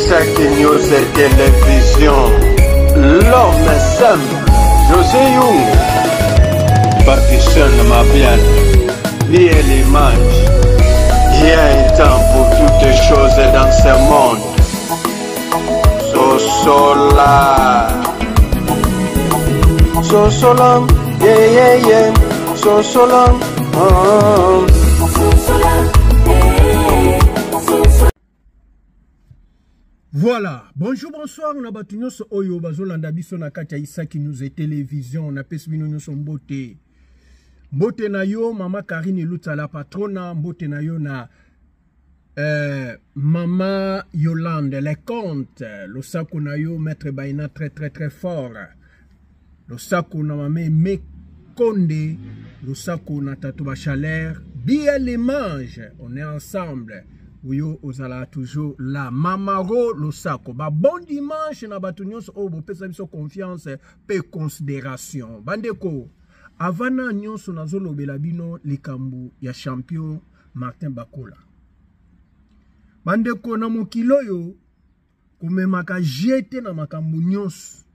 Isaac News et Télévision. L'homme simple, José Young. Partition ma bien, lié l'image. Il y a un temps pour toutes les choses dans ce monde. Sosola. Sosolam, yeah, yeah, yeah. Sosolam, Voilà, bonjour, bonsoir, on a battu nos oyo, bazolanda biso na kati ya Isaac News et Télévision, na pesi bino nyonso mbote. Mbote na yo, Mama Karine Luta la patrona, mbote na yo na Mama Yolande, les comptes, le sako na yo, Maître Baina très fort. Le sako na mame Mekonde, le sako na Tatou Chalère, bien les manges, on est ensemble. Ouyo ozala toujours la Mamaro Losako. Ba bon dimanche na batunios obo pesa biso confiance pe considération. Bandeko avana nyonso nazolo belabino likambu ya champion Martin Bakola. Bandeko na mokilo yo kumemaka jete na makambu nyonso.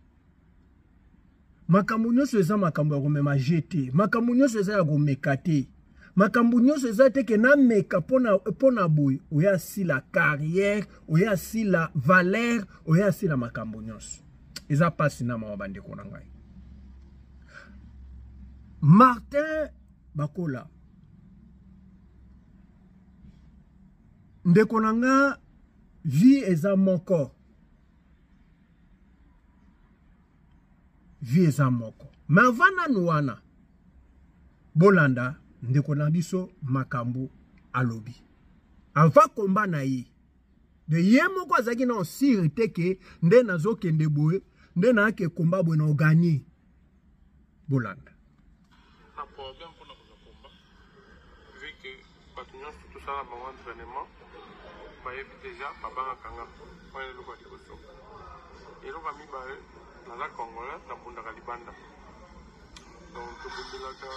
Makambu nyonso eza makambu ya kumema jete. Makambu nyonso eza ya kumekate. Makambu nyonso eza teke na meka pona boy oya si la carrière oya si la valeur oya si la makambu nyonso eza pasi na mawa bandeko na ngai Martin Bakola ndeko na nga vie eza moko ma vana nuana bolanda ndeko na biso makambo alobi ava komba na ye de yemo kwa zaki na osiri teke nde nazokende boye nde na ake komba boye na ogani bolanda na problème pour na komba vu que batunyo tout ça na bango entraînement ba yebi déjà babanga kanga kwa le kwa liboso elo ba mi ba na la congolais na bunda ka libanda donc to bunda ka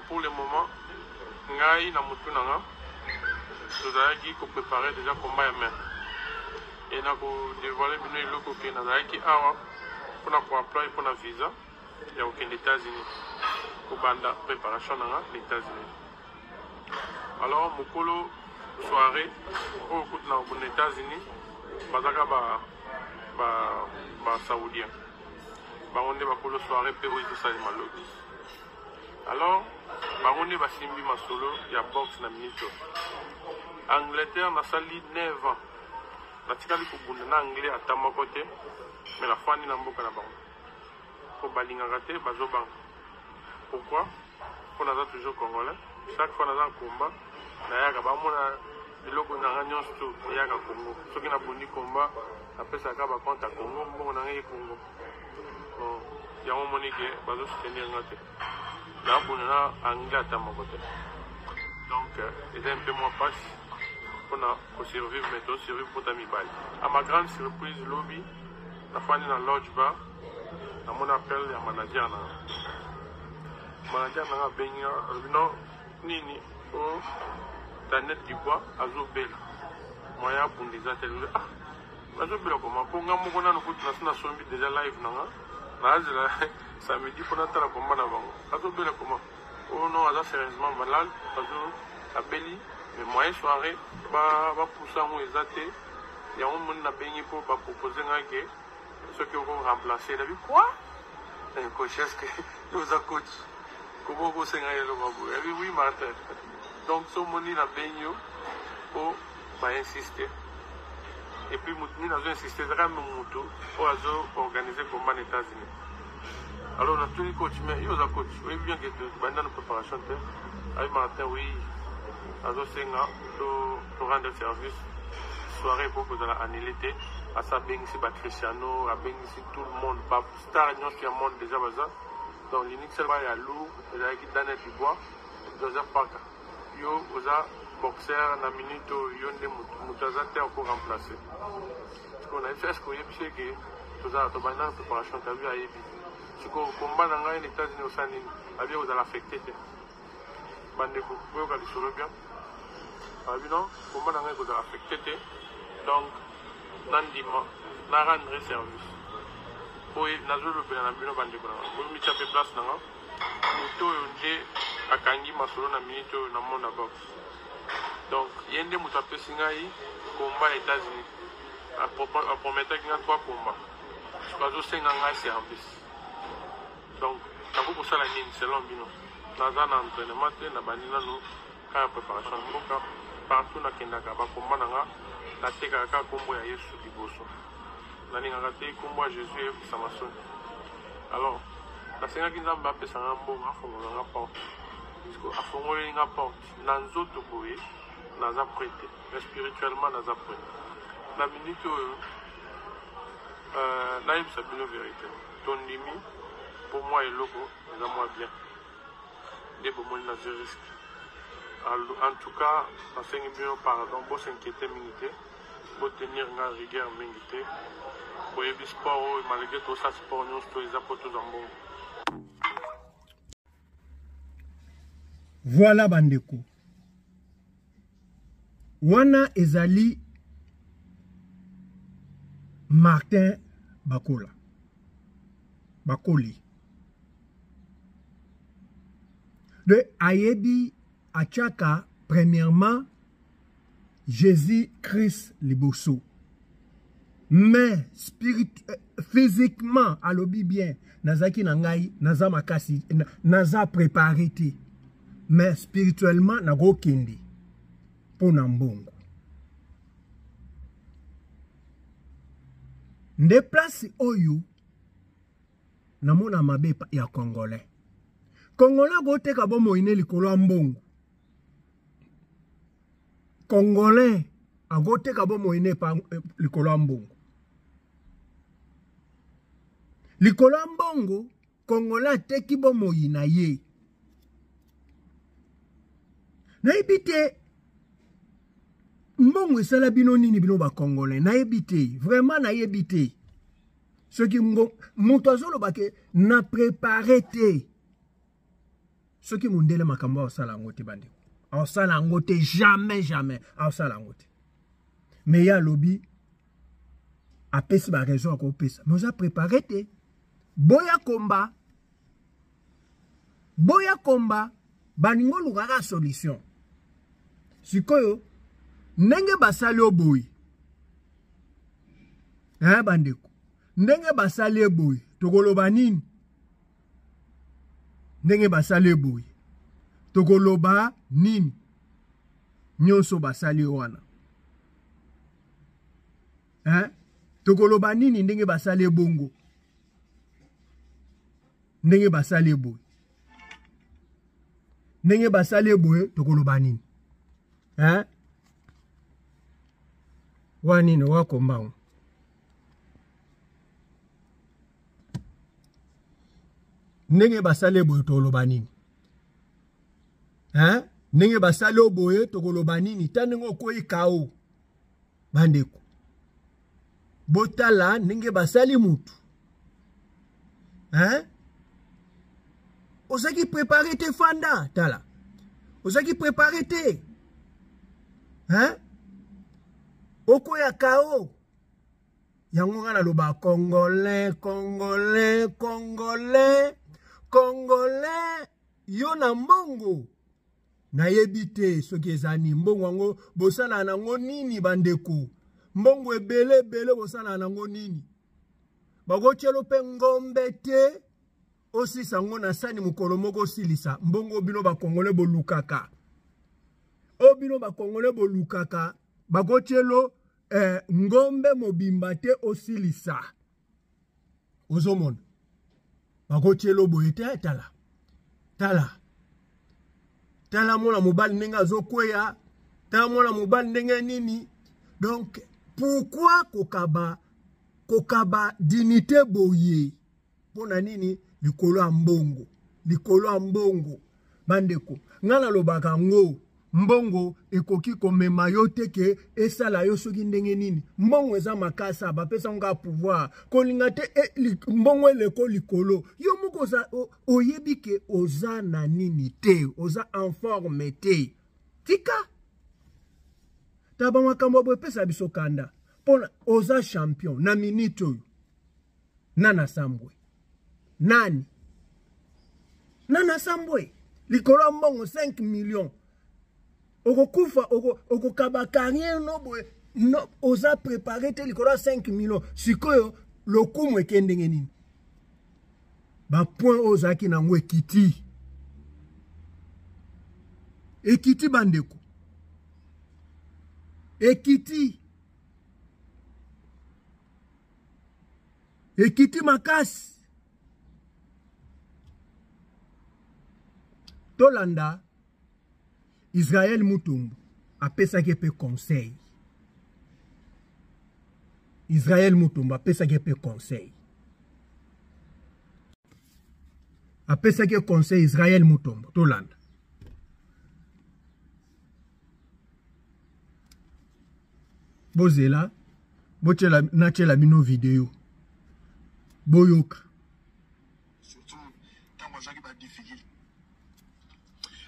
pour le moment, ngai na mutu nanga tozalaki ko préparer déjà combat ya main et na ko dévoiler bino eloko ke nazalaki awa pona ko apply pona visa ya okende États-Unis ko banda préparation nanga les États-Unis. Alors mokolo soirée au coup na aux États-Unis bazaka ba saoudien baronde bakolo soirée pe oyo ça malobi. Alors baronde basimbi masolo ya box na minute Angleterre na sali 9 ans natikali kubunda na anglais atama côté mais la fani na mboka na bango ko balingaka te bazobanga. Pourquoi? On a toujours congolais chaque fois na combat na yaka bamona eloko na ranyon sto yaka Congo soki na boni combat apesa ka ba compte Congo mbongo na ngai Congo ya mo monike bazo soutenir ngate na boni na angata moko te donc c'est un peu moins passe on a pour survivre mais to survivre pour ta mibali. À ma grande surprise lobby la fani na lodge bar na mon appel ya manager na benga non nini o Daniel Dubois azobela moya bundiza tele azobela comment pour nga moko na ko na sombi déjà live nanga na azela samedi pour natala combat na bango azobela comment oh non aza sérieusement malade azo abeli mais moya soirée ba pousser mo ezate ya on mon na bengi pour ba proposer nga ke ce qui vont remplacer la vie quoi un coach est-ce que nous a coach comment vous senga yelo babu oui Martin. Donc, ce moni na benyo pour insister. Et puis, nous avons insisté vraiment pour organiser comme aux États-Unis. Alors, on a tous les coachs, mais il y a un coach. Oui, bien que pendant la préparation, avec Martin, oui, Azo Senga, pour rendre service, soirée pour que vous allez annuler. À sa bengi, Cristiano, à bengi, tout le monde, pas star, nous qui a monde déjà, donc, l'unique seul, il y a Lou, il y a Daniel Dubois, Joseph Parker. Yo oza boxeur na minute yo nde mutaza te pour remplacer. On a fait ce qu'on y a que tout ça to bana préparation t'as vu à yebi siko komba na ngai na États-Unis osala nini abi ozala affecté te bandeko boyoka lisolo bien abi non komba na ngai kozala affecté te donc nandima na rendre service oyo nazolobela na bino bandeko na nga bomitya mpe place na nga moto oyo nde akangi masolo na minute oyo na monde na box donc ye nde moto apesi ngai komba ya États-Unis aprometaki nga 3 komba soki azosenga ngai service donc nakoki kosala nini selon bino naza na entraînement te na bandi nano kaka préparation ya mboka partout nakendaka bakomba na nga natekaka kaka kombo ya Yesu liboso nalingaka te kombo ya Jésus eyebisama soni alors nasengaki nzambe apesa nga mbongo afongola nga porte parceke afongoleli nga porte na nzoto boye naza prêt te mais spirituellement naza prêt na minute oyo nayebisa bino vérité tondimi pour moi eloko eza mwa bien nde bomoni nazi risque en tout cas nasengi bino pardon bosinquiété mingi te botenir nga rigueur mingi te boyebi sport oyo malgré tosala sport nyonso to eza po toza mbongo. Voilà bandeko wana ezali Martin Bakoli de ayebi achaka premièrement Jésus-Christ liboso mais physiquement alobi bien nazaki na ngai naza makasi naza préparé te mais spirituellement nago kende pona mbongo nde place oyo namona mabe ya Congolais go teka bo moine likolo ya mbongo Congolais agoteka bo moine pa likolo ya mbongo likolo ya mbongo Congolais teki bo moina ye nayebi te mbongo esala bino nini bino ba Congolais nayebi te vraiment nayebi te soki moto azoloba ke na préparé te soki mundele makambo osala ngo te bandeko osala ngo te jamais osala ngo te mais ya lobi apesi ba raison ko pesa mais oza préparé te boya komba baningo lukaka solution sikoyo ndenge basali oboyi bandeko ndenge basali oboyi tokoloba nini ndenge basali oboyi tokoloba nini nyonso basali wana tokoloba nini ndenge basali bongo ndenge basali oboyi ndenge basali oboyi tokoloba nini wanini wakombango ndenge basali boye tokoloba nini ndenge basali boye tokoloba nini tanenge okoyi kao bandeko botala ndenge basali mutu ozaki préparé te fanda tala ozaki préparé te okoya kao yango nga naloba Congolais yo na mbongo nayebi te soki ezani mbongo yango bosala nango nini bandeko mbongo ebele bosala nango nini bagotielo pe ngombe te osisa ngo na sani mukolo moko osilisa mbongo bino ba Congolais bolukaka obino ba Congolais bolukaka bagotielo ngombe mobimba te osilisa ozomona bagotielo boye te tala mona mobali ndenge azokweya tala mona mobali ndenge nini donc pourquoi kokaba dignité boye pona nini likolo ya mbongo bandeko nga nalobaka ngo mbongo ekoki komema yo te ke esala yo soki ndenge nini. Mbongo eza makasa bapesa nga pouvoir kolinga te mbongo eleko likolo yo moko oyebi ke oza na nini te, oza en forme te. Tika taba makambo bopesa biso kanda pona oza champion na minute oyo Nana Sambwe nani Nana Sambwe likolo mbongo 5 millions okokufa okokaba carrière no oza préparé te likolo 5 millions sikoyo lokumu ekendenge nini ba point ozaki nango ekiti bandeko ekiti makasi tolanda Israël Mutombo apesaki pe conseil. Israël Mutombo apesaki pe conseil. Apesaki conseil Israël Mutombo tolanda. Bozela bochela nachela bino vidéo. Boyoka. Surtout tant moi j'ai pas difficulté.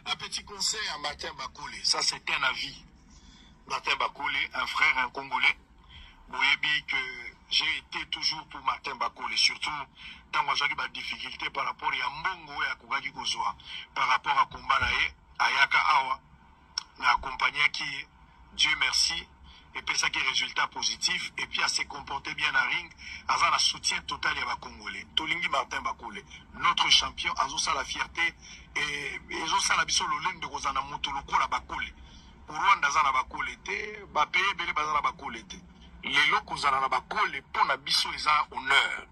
Un petit conseil à Martin Bakoulé, ça c'est un avis. Martin Bakoulé, un frère, un Congolais. Vous voyez que j'ai été toujours pour Martin Bakoulé, surtout tant que j'ai des difficultés par rapport à Mbongo et à Kougaki Gozoa, par rapport à Kombanae, à Yaka Awa, na accompagné qui, Dieu merci, et puis ça qui est résultat positif, et puis à se comporter bien à ring, à un soutien total à Congolais. Tolingi Martin Bakoulé, notre champion, à ça la fierté, et ça la biso l'olène de Rosana Motoloko la Bakoulé. Pour Rwanda Zana Bakoulé, Bapé, Bele Bazana Bakoulé. Les locaux Zana Bakoulé, pour la biso ils ont honneur.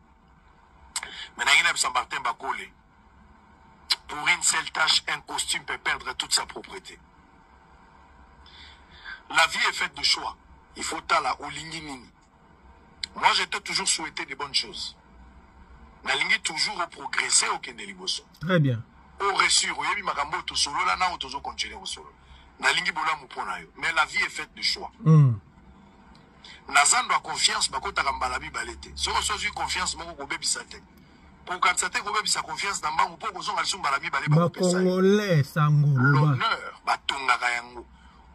Maintenant, il y a Martin Bakoulé. Pour une seule tâche, un costume peut perdre toute sa propriété. La vie est faite de choix. Il faut tala olingi nini. Moi, j'étais toujours souhaité des bonnes choses. Nalingi toujours progresser au Kende Liboso. Très bien. Au reçu, au yebi makambo to solo là na otozo continuer au solo. Nalingi bola mupona yo. Mais la vie est faite de choix. Nazando a confiance bako takambala bi balete. So reçu confiance moko ko bebisa te. Pour quand ça te ko bebisa confiance na mbangu po ko zonga lisumba la bi balé ba pesa. Congolais sango. L'honneur batonga kayango.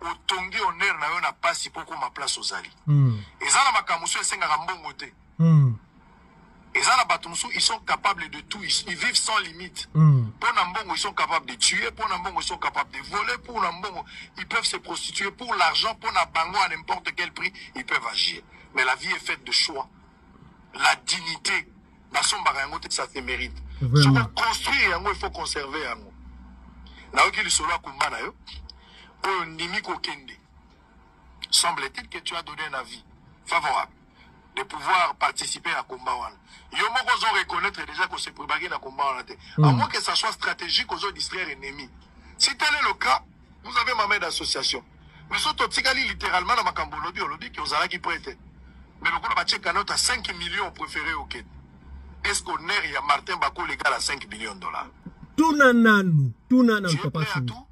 Otongi honneur na yo na pasi poko ma place aux ali. Ezana makamuso esenga mbongo te. Ezana batumsu ils sont capables de tout, ils vivent sans limite. Pour Nambongo ils sont capables de tuer, pour Nambongo ils sont capables de voler, pour Nambongo ils peuvent se prostituer pour l'argent, pour Nabango à n'importe quel prix, ils peuvent agir. Mais la vie est faite de choix. La dignité, ça se mérite. Si on construit, il faut conserver. Semble-t-il que tu as donné un avis favorable de pouvoir participer à combat. Ils vont reconnaître déjà que c'est préparé dans combat. À moins que ça soit stratégique aux autres distraire ennemis. Si tel est le cas, vous avez ma main d'association. Mais surtout, littéralement, dans ma cambologie, on dit qu'ils ont qui prêtent. Mais le coup, on a note à 5 millions préférés au Kenya. Est-ce qu'on est, il y a Martin Bako légal à 5 millions de dollars? Tout nananu, tu es prêt à tout?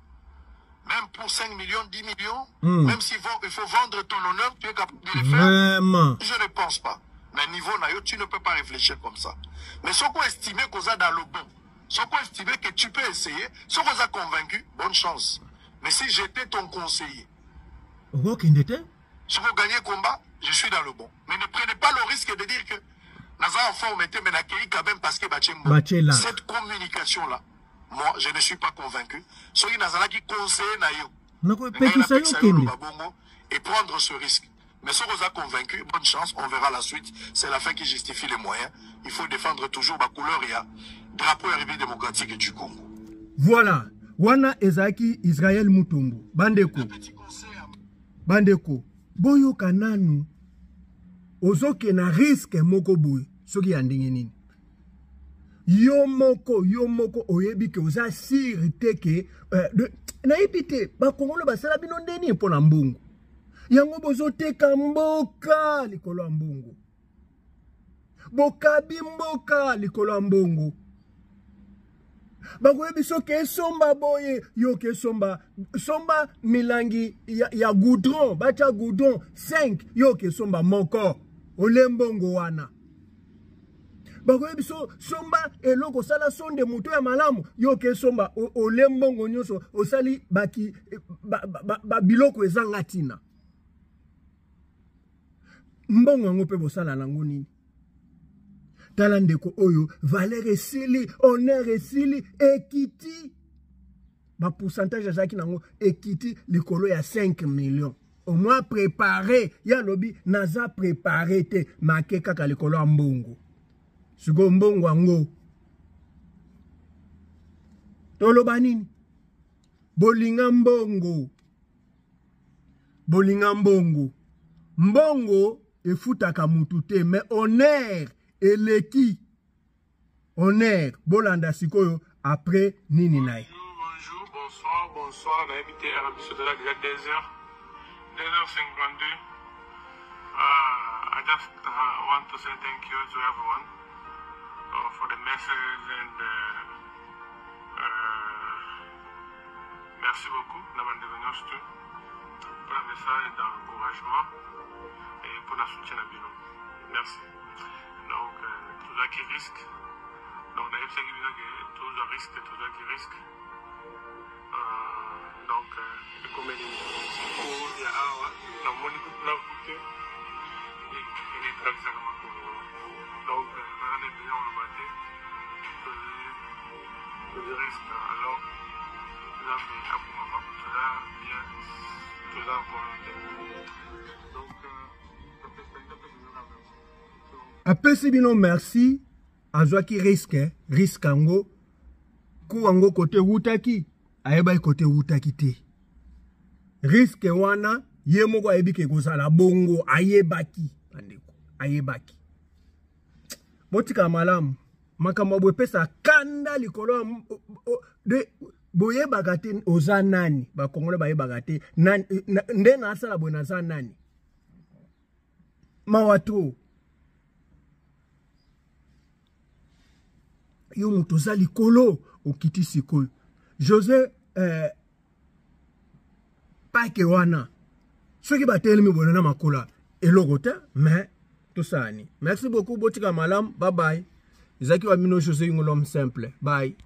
Même pour 5 millions, 10 millions, même s'il faut vendre ton honneur, tu es capable de le faire. Vraiment. Je ne pense pas. Mais niveau naïo, tu ne peux pas réfléchir comme ça. Mais ce qu'on estime qu'on a dans le bon, ce qu'on estime que tu peux essayer, ce qu'on a convaincu, bonne chance. Mais si j'étais ton conseiller, si vous gagnez le combat, je suis dans le bon. Mais ne prenez pas le risque de dire que quand même parce que cette communication-là, moi, je ne suis pas convaincu. Ceux qui qui conseillent et prendre ce risque. Mais ceux qui ont convaincu, bonne chance, on verra la suite. C'est la fin qui justifie les moyens. Il faut défendre toujours ma couleur et la drapeau arrivé démocratique du Congo. Voilà. Wana Ezaki Israël Mutombo. Bandeko. Bandeko. Boyo kananu. Ozoke na risque moko boy. Soki yandenge nini. Yo moko oyebi ke oza sirite ke na epite ba Kongolo basala bino ndeni mpona mbongo. Yango bozoteka mboka likolo mbongo. Bokabi mboka likolo mbongo. Bakoye biso ke somba boye yo ke somba milangi ya goudron bacha goudron 5 yo ke somba moko olembongo wana. Bakoye biso somba eloko sala sonde muto ya malamu yo ke somba olembongo nyoso osali baki biloko ezanga tina. Mbongo yango pe bosala nango nini? Tala ndeko oyo valeur esili, honneur esili, equity. Ba pourcentage azaki nango equity likolo ya 5 millions. Au moins préparé, ya lobi naza préparé te make kaka likolo ya mbongo. Sigo mbongo yango. Toloba nini? Bolinga mbongo. Bolinga mbongo. Mbongo efutaka mutu te, mais honneur eleki. Honneur bolanda sikoyo après nini nae. Bonjour, bonsoir. On a invité à la mission de la déjà 2h52. I just want to say thank you to everyone for the message and merci beaucoup pour le message d'encouragement et pour la soutien à Bino. Merci. Donc, tout ça qui risque. Donc, on a essayé de dire que tout ça risque, tout ça qui risque. Donc, comme il y a la monnaie pour la coûter et les traces à la macro. Donc, on est bien en matin. Tout le risque. Alors, nous avons tout ça bien, tout ça en volonté. Donc, apesi bino merci azwaki risque ango ku ango kote wutaki ayeba kote wutaki te risque wana ye moko ayebi ke kozala bongo ayebaki bandeko ayebaki botika malamu makambo bwepesa kanda likolo de boyebaka te oza nani bakongole bayebaka te nde na asala bwe naza nani mawato yo mutu oza likolo okiti sikoyo José pake wana soki batelemi boye na makola eloko te mais tosani merci beaucoup botika malamu bye bye ezaki wa mino José ngolom simple bye.